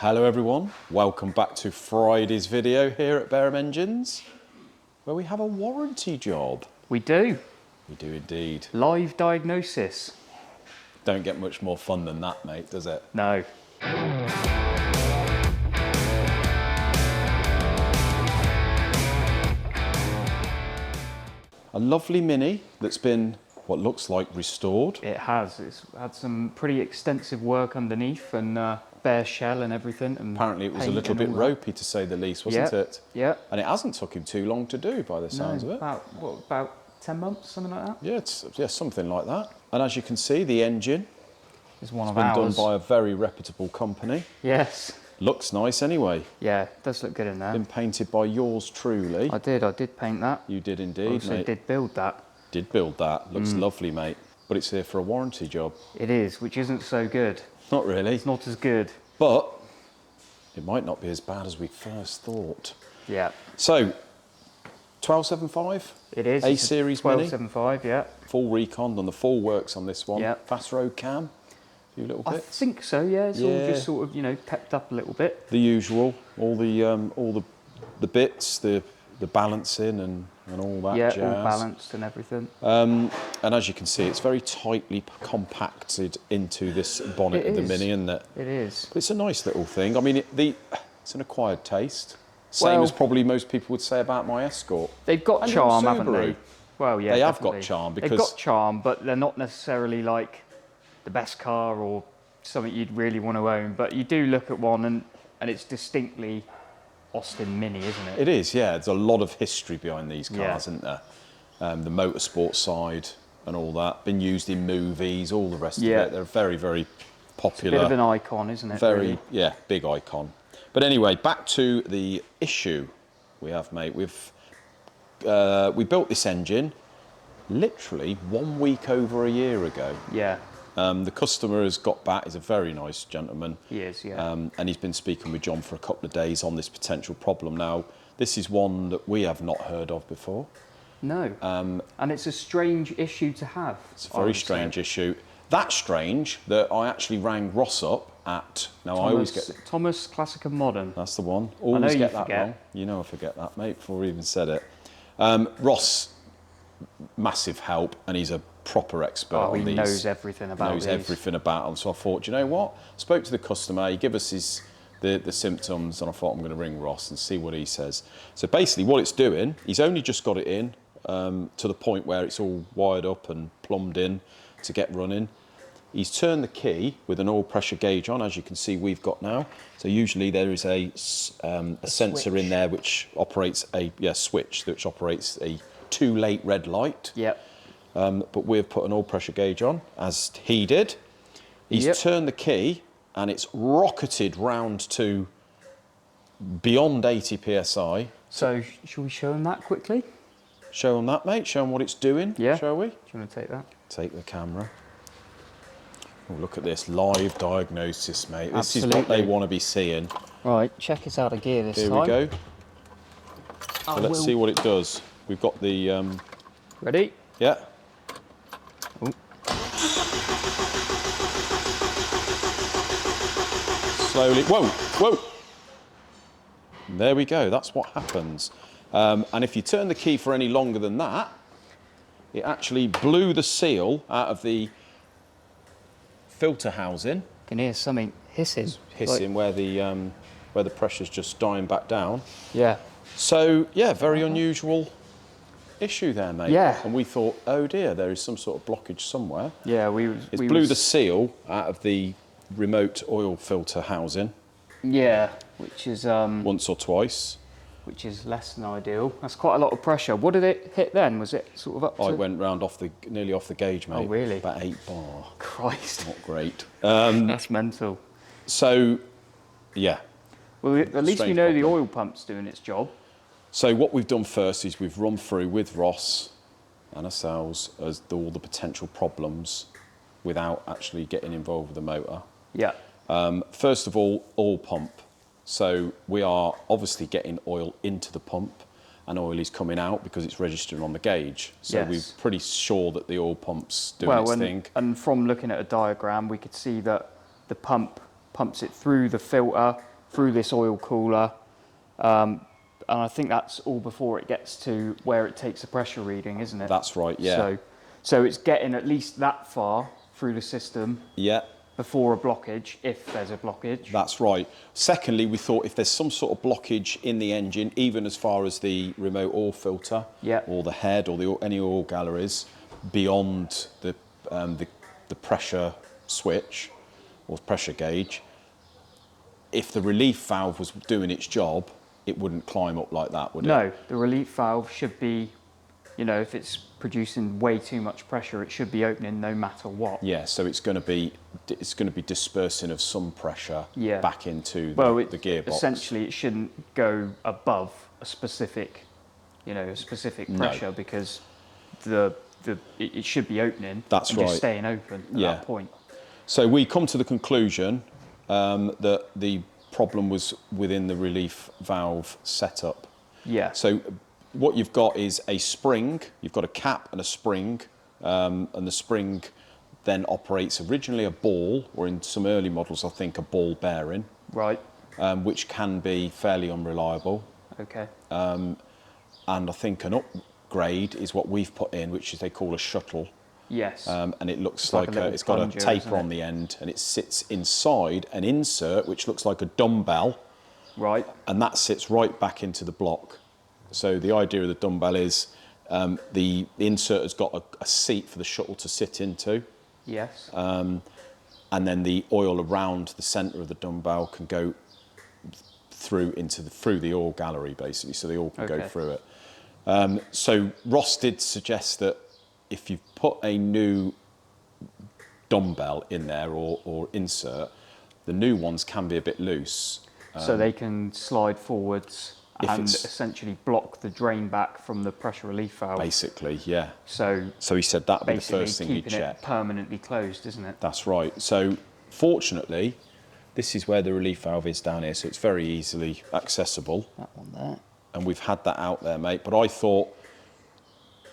Hello everyone, welcome back to Friday's video here at Barham Engines, where we have a warranty job. We do. We do indeed. Live diagnosis. Don't get much more fun than that, mate, does it? No. A lovely Mini that's been what looks like restored. It has. It's had some pretty extensive work underneath and bare shell and everything. And apparently it was a little bit ropey to say the least, wasn't it? Yeah. And it hasn't took him too long to do by the sounds of it. About 10 months, something like that? Yeah, something like that. And as you can see, the engine is one of ours. Been ours. done by a very reputable company. Yes. Looks nice anyway. Yeah, it does look good in there. Been painted by yours truly. I did paint that. You did indeed, also mate. did build that. Did build that. Looks lovely, mate. But it's here for a warranty job. It is, which isn't so good. Not really. It's not as good. But it might not be as bad as we first thought. Yeah. So, 1275? It is. A-series Mini? 1275, yeah. Full recon, done the full works on this one. Yeah. Fast road cam, a few little bits. I think so, yeah. It's all just sort of, you know, pepped up a little bit. The usual, all the bits, the balancing and all that jazz. Yeah, all balanced and everything. And as you can see, it's very tightly compacted into this bonnet of the Mini, isn't it? It is. But it's a nice little thing. I mean, it's an acquired taste. Same as probably most people would say about my Escort. They've got charm, haven't they? Well, yeah, they definitely. have got charm because they've got charm, but they're not necessarily like the best car or something you'd really want to own. But you do look at one, and it's distinctly Austin Mini, isn't it? It is, yeah. There's a lot of history behind these cars, Yeah. isn't there? The motorsport side and all that. Been used in movies, all the rest of it. They're very, very popular. It's a bit of an icon, isn't it? Very, really? yeah, big icon. But anyway, back to the issue we have, mate. We built this engine literally 1 week over a year ago. Yeah. The customer has got back. He's a very nice gentleman. He is, yeah. And he's been speaking with John for a couple of days on this potential problem. Now, this is one that we have not heard of before. No. And it's a strange issue to have. It's a very strange issue. That strange that I actually rang Ross up at. Now I always get Thomas Classic and Modern. That's the one. Always get that wrong. You know I forget that, mate. Before we even said it. Ross, massive help, and he's a proper expert on these. He knows everything about these. Everything about them. So I thought, you know what? Spoke to the customer. He gave us the symptoms, and I thought I'm going to ring Ross and see what he says. So basically, what it's doing, he's only just got it in to the point where it's all wired up and plumbed in to get running. He's turned the key with an oil pressure gauge on, as you can see we've got now. So usually there is a sensor in there which operates a switch which operates a too late red light. Yep. But we've put an oil pressure gauge on, as he did. He's turned the key and it's rocketed round to beyond 80 psi. So shall we show him that quickly? Show him that, mate. Show him what it's doing. Yeah. Shall we? Do you want to take that? Take the camera. Oh, look at this live diagnosis, mate. This Absolutely. is what they want to be seeing. Right, check it out of gear this time. Here we go. So let's see what it does. We've got the... Ready? Yeah. Ooh. Slowly. Whoa, whoa. There we go. That's what happens. And if you turn the key for any longer than that, it actually blew the seal out of the filter housing. Can hear something hissing. Hissing where the pressure's just dying back down. Yeah. So yeah, very unusual issue there, mate. Yeah. And we thought, oh dear, there is some sort of blockage somewhere. Yeah, It blew the seal out of the remote oil filter housing. Yeah, which is once or twice. Which is less than ideal. That's quite a lot of pressure. What did it hit then? Was it sort of up to... I went round nearly off the gauge, mate. Oh, really? About 8 bar. Christ. Not great. That's mental. So, yeah. Well, at least we know the oil pump's doing its job. So what we've done first is we've run through with Ross and ourselves as all the potential problems without actually getting involved with the motor. Yeah. First of all, oil pump. So we are obviously getting oil into the pump and oil is coming out because it's registered on the gauge. So we're pretty sure that the oil pump's doing its thing. And from looking at a diagram, we could see that the pump pumps it through the filter through this oil cooler. And I think that's all before it gets to where it takes a pressure reading, isn't it? That's right, yeah. So it's getting at least that far through the system Yeah, before a blockage, if there's a blockage. that's right. Secondly, we thought if there's some sort of blockage in the engine, even as far as the remote oil filter, Yeah. or the head, or any oil galleries, beyond the pressure switch or pressure gauge, if the relief valve was doing its job, it wouldn't climb up like that, would it? No, the relief valve should be, you know, if it's producing way too much pressure, it should be opening no matter what. Yeah, so it's going to be dispersing of some pressure Yeah. back into the gearbox. Essentially, it shouldn't go above a specific, you know, a specific pressure because it should be opening. That's and right. Just staying open at that point. So we come to the conclusion that the problem was within the relief valve setup. Yeah. So what you've got is a spring, you've got a cap and a spring, and the spring then operates originally a ball, or in some early models I think a ball bearing, Right. which can be fairly unreliable. Okay. And I think an upgrade is what we've put in, which is they call a shuttle. Yes. And it looks It's like a little it's got a plunger, taper isn't it? on the end, and it sits inside an insert which looks like a dumbbell, Right. and that sits right back into the block. So the idea of the dumbbell is the insert has got a seat for the shuttle to sit into, Yes. and then the oil around the centre of the dumbbell can go through the oil gallery, basically, so the oil can go Okay. through it. So Ross did suggest that if you've put a new dumbbell in there or insert, the new ones can be a bit loose. So they can slide forwards if and it's- essentially block the drain back from the pressure relief valve. Basically, yeah. So So he said that would be the basically first thing he'd keeping it check. permanently closed, isn't it? That's right. So fortunately, this is where the relief valve is down here, so it's very easily accessible. That one there. And we've had that out there, mate. But I thought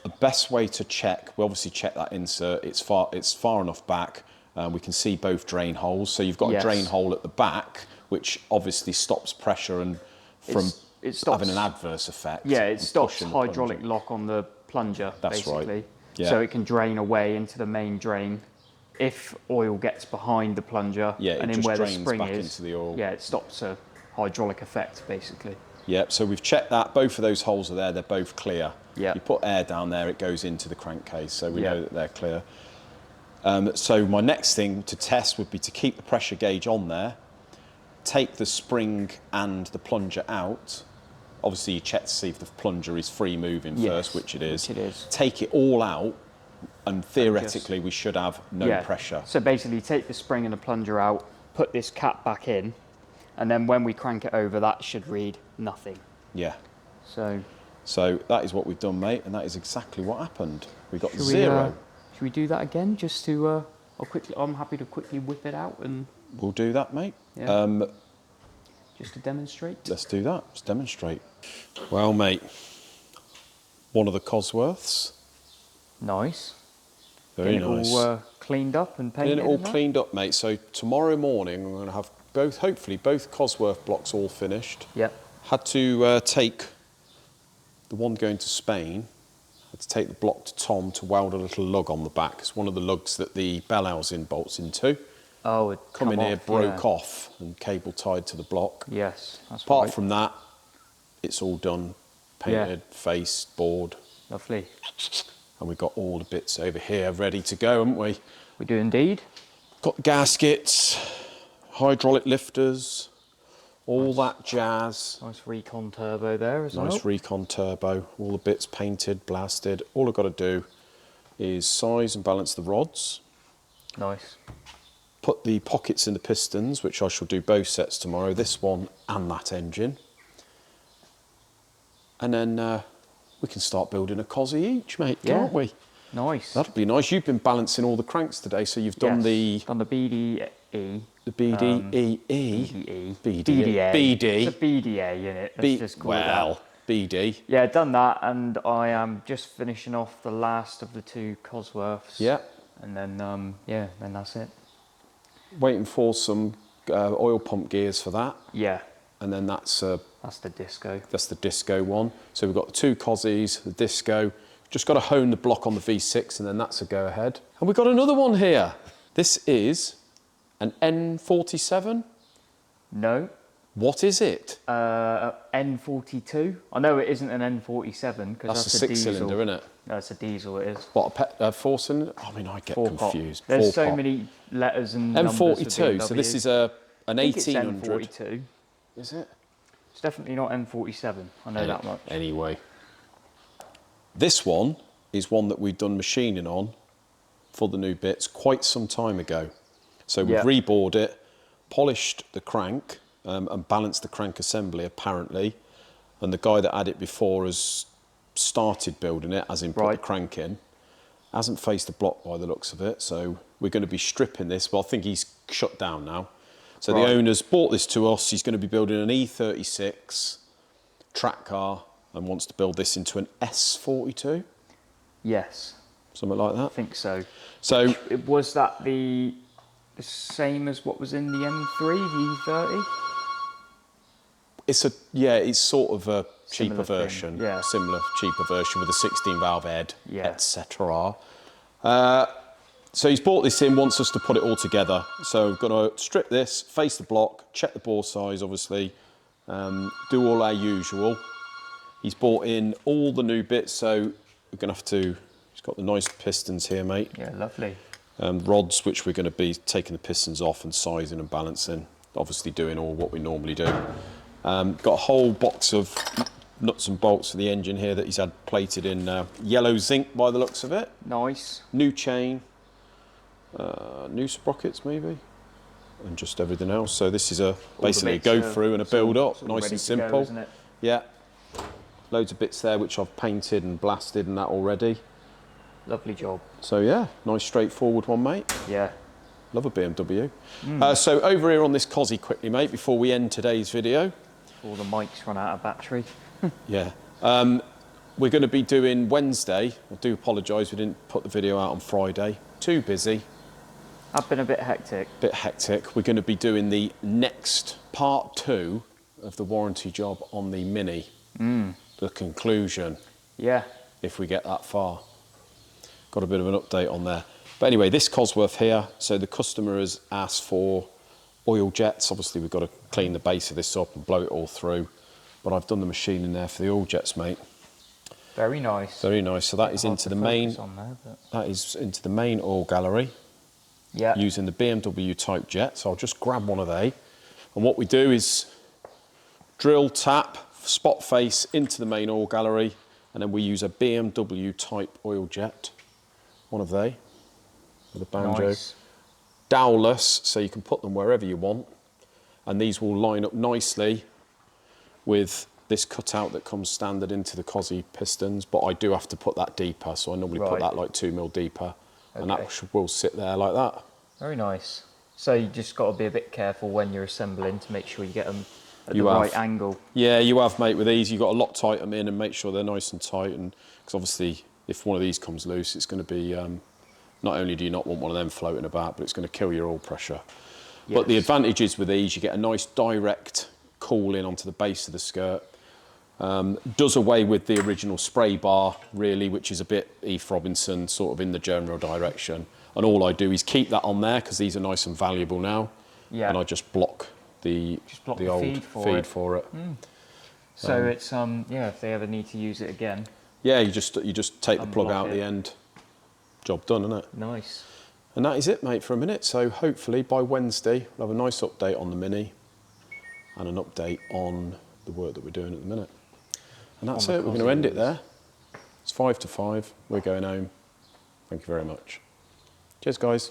the best way to check, we obviously check that insert. It's far enough back. We can see both drain holes. So you've got Yes. a drain hole at the back, which obviously stops pressure and from It stops, having an adverse effect. Yeah, it and stops pushing the plunger. hydraulic lock on the plunger, That's right. basically. Yeah. So it can drain away into the main drain. If oil gets behind the plunger Yeah, it and in just where the drains spring back is, into the oil. yeah, it stops a hydraulic effect, basically. Yeah, so we've checked that. Both of those holes are there. They're both clear. Yeah. You put air down there, it goes into the crankcase, so we Yeah. know that they're clear. So my next thing to test would be to keep the pressure gauge on there, take the spring and the plunger out. Obviously, you check to see if the plunger is free moving Yes, first, which it is. which it is. Take it all out, and theoretically, we should have no pressure. So basically, take the spring and the plunger out, put this cap back in, and then when we crank it over, that should read nothing. Yeah. So that is what we've done, mate, and that is exactly what happened. We got should zero. should we do that again, just to? I'm happy to quickly whip it out and We'll do that, mate. Yeah. Just to demonstrate. Let's do that. Let's demonstrate. Well, mate, one of the Cosworths. Nice. Very Getting nice. It all cleaned up and painted. Getting it all and that? cleaned up, mate. So tomorrow morning, I'm going to have hopefully both Cosworth blocks all finished. Yep. Had to take the one going to Spain. Had to take the block to Tom to weld a little lug on the back. It's one of the lugs that the bell housing bolts into. Oh, it Come in here, off, broke yeah. off, and cable tied to the block. Yes, that's Apart right. from that, it's all done, painted, faced, board, Lovely. and we've got all the bits over here ready to go, haven't we? We do indeed. Got gaskets, hydraulic lifters, all that jazz. Nice recon turbo there as well. Nice recon turbo, all the bits painted, blasted. All I've got to do is size and balance the rods, Nice. put the pockets in the pistons, which I shall do both sets tomorrow, this one and that engine. And then we can start building a Cosy each, mate, can't we? Nice. That'll be nice. You've been balancing all the cranks today, so you've done Yes, done the BDE. the BDEE. BDE. BDA. It's a BDA in it. Let's just call it that. BD. Yeah, done that, and I am just finishing off the last of the two Cosworths. Yeah. And then, then that's it. Waiting for some oil pump gears for that. Yeah. And then that's the disco. That's the disco one. So we've got the 2 Cozzies, the disco. Just got to hone the block on the V6 and then that's a go ahead. And we've got another one here. This is an N47? No. What is it? N42. I know it isn't an N47 because That's a 6-cylinder, isn't it? No, it's a diesel, it is. What, a 4-cylinder? I mean, I get confused. There's so many letters and numbers for N42, so this is an I think it's 1800. N42. Is it? It's definitely not N47, I know that much. Anyway. This one is one that we've done machining on for the new bits quite some time ago. So we've rebored it, polished the crank and balanced the crank assembly apparently. And the guy that had it before has started building it, as in put the crank in. Hasn't faced the block by the looks of it. So we're going to be stripping this. Well, I think he's shut down now. So the owner's bought this to us. He's going to be building an E36 track car and wants to build this into an S42. Yes. Something like that? I think so. So was that the same as what was in the M3, the E30? It's sort of a cheaper Similar thing, version. yeah. Similar, cheaper version with a 16-valve head, Yeah. etc. So he's bought this in, wants us to put it all together. So we're going to strip this, face the block, check the bore size, obviously, do all our usual. He's bought in all the new bits, so we're going to have to, he's got the nice pistons here, mate. Yeah, lovely. Rods, which we're going to be taking the pistons off and sizing and balancing, obviously doing all what we normally do. Got a whole box of nuts and bolts for the engine here that he's had plated in yellow zinc by the looks of it. Nice. New chain, new sprockets maybe, and just everything else. So this is basically a go through and a build up, nice and simple. Go, isn't it? Yeah, loads of bits there which I've painted and blasted and that already. Lovely job. So yeah, nice straightforward one, mate. Yeah. Love a BMW. So over here on this Cozzy quickly, mate, before we end today's video. All the mics run out of battery. Yeah. We're going to be doing Wednesday. I do apologise, we didn't put the video out on Friday. Too busy. I've been a bit hectic. We're going to be doing the next part 2 of the warranty job on the Mini. The conclusion. Yeah. If we get that far. Got a bit of an update on there. But anyway, this Cosworth here, so the customer has asked for oil jets. Obviously, we've got to clean the base of this up and blow it all through. But I've done the machining there for the oil jets, mate. Very nice. Very nice. So that is into the main. That is into the main oil gallery. Yeah. Using the BMW type jet. So I'll just grab one of they. And what we do is drill, tap, spot face into the main oil gallery, and then we use a BMW type oil jet. One of they. With a banjo. Nice. Dowelless, so you can put them wherever you want. And these will line up nicely with this cutout that comes standard into the Cozzy pistons, but I do have to put that deeper, so I normally put that like 2mm deeper, and that will sit there like that. Very nice. So you just got to be a bit careful when you're assembling to make sure you get them at the right angle. Yeah, you have, mate. With these, you've got to Loctite them in and make sure they're nice and tight, and because obviously if one of these comes loose, it's going to be, not only do you not want one of them floating about, but it's going to kill your oil pressure. Yes. But the advantage is with these, you get a nice direct cool in onto the base of the skirt. Does away with the original spray bar, really, which is a bit Eve Robinson, sort of in the general direction. And all I do is keep that on there, because these are nice and valuable now. Yeah. And I just block the old feed for it. So it's, yeah, if they ever need to use it again. Yeah, you just take the plug out the end. Job done, isn't it? Nice. And that is it, mate, for a minute. So hopefully by Wednesday, we'll have a nice update on the Mini and an update on the work that we're doing at the minute. And that's it. We're going to end it there. It's 5 to 5. We're going home. Thank you very much. Cheers, guys.